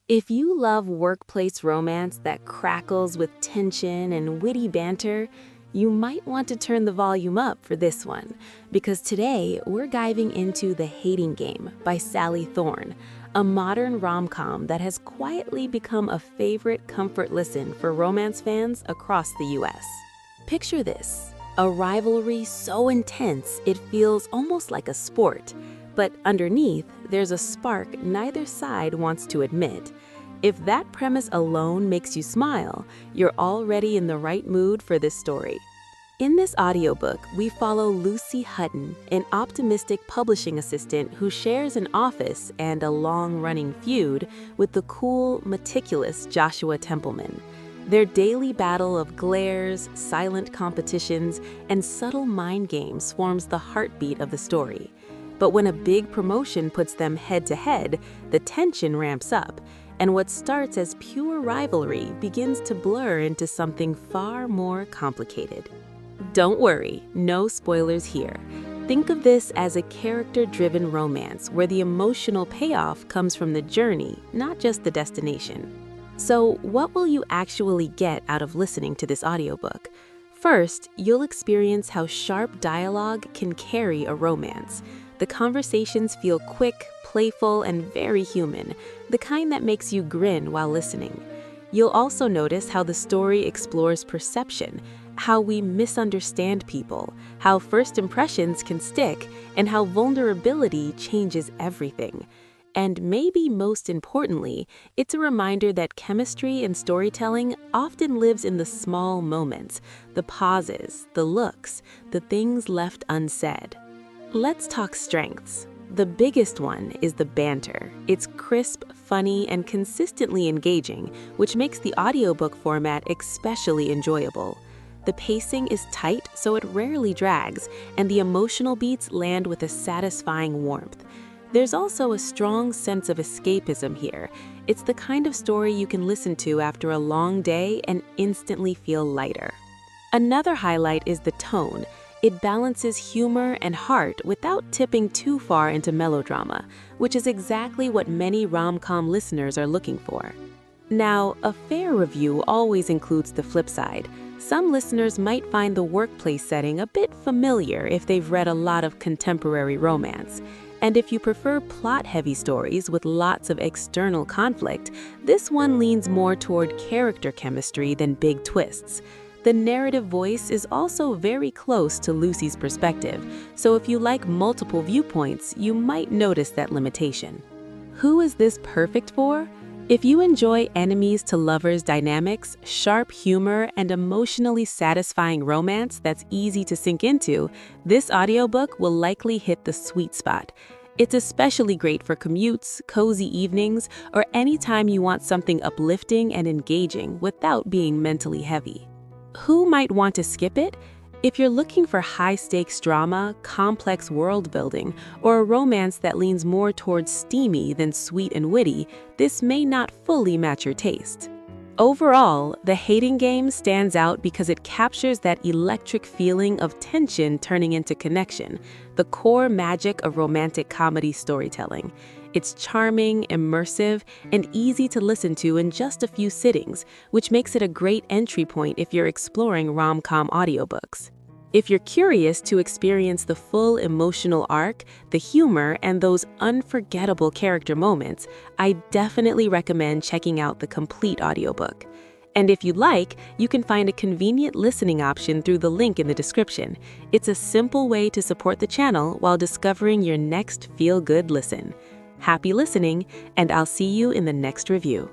If you love workplace romance that crackles with tension and witty banter, you might want to turn the volume up for this one, because today we're diving into The Hating Game by Sally Thorne, a modern rom-com that has quietly become a favorite comfort listen for romance fans across the US. Picture this, a rivalry so intense it feels almost like a sport, but underneath there's a spark neither side wants to admit. If that premise alone makes you smile, you're already in the right mood for this story. In this audiobook, we follow Lucy Hutton, an optimistic publishing assistant who shares an office and a long-running feud with the cool, meticulous Joshua Templeman. Their daily battle of glares, silent competitions, and subtle mind games forms the heartbeat of the story. But when a big promotion puts them head-to-head, the tension ramps up, and what starts as pure rivalry begins to blur into something far more complicated. Don't worry, no spoilers here. Think of this as a character-driven romance where the emotional payoff comes from the journey, not just the destination. So, what will you actually get out of listening to this audiobook? First, you'll experience how sharp dialogue can carry a romance. The conversations feel quick, playful, and very human, the kind that makes you grin while listening. You'll also notice how the story explores perception, how we misunderstand people, how first impressions can stick, and how vulnerability changes everything. And maybe most importantly, it's a reminder that chemistry and storytelling often lives in the small moments, the pauses, the looks, the things left unsaid. Let's talk strengths. The biggest one is the banter. It's crisp, funny, and consistently engaging, which makes the audiobook format especially enjoyable. The pacing is tight, so it rarely drags, and the emotional beats land with a satisfying warmth. There's also a strong sense of escapism here. It's the kind of story you can listen to after a long day and instantly feel lighter. Another highlight is the tone. It balances humor and heart without tipping too far into melodrama, which is exactly what many rom-com listeners are looking for. Now, a fair review always includes the flip side. Some listeners might find the workplace setting a bit familiar if they've read a lot of contemporary romance. And if you prefer plot-heavy stories with lots of external conflict, this one leans more toward character chemistry than big twists. The narrative voice is also very close to Lucy's perspective, so if you like multiple viewpoints, you might notice that limitation. Who is this perfect for? If you enjoy enemies to lovers dynamics, sharp humor, and emotionally satisfying romance that's easy to sink into, this audiobook will likely hit the sweet spot. It's especially great for commutes, cozy evenings, or anytime you want something uplifting and engaging without being mentally heavy. Who might want to skip it? If you're looking for high-stakes drama, complex world-building, or a romance that leans more towards steamy than sweet and witty, this may not fully match your taste. Overall, The Hating Game stands out because it captures that electric feeling of tension turning into connection, the core magic of romantic comedy storytelling. It's charming, immersive, and easy to listen to in just a few sittings, which makes it a great entry point if you're exploring rom-com audiobooks. If you're curious to experience the full emotional arc, the humor, and those unforgettable character moments, I definitely recommend checking out the complete audiobook. And if you'd like, you can find a convenient listening option through the link in the description. It's a simple way to support the channel while discovering your next feel-good listen. Happy listening, and I'll see you in the next review.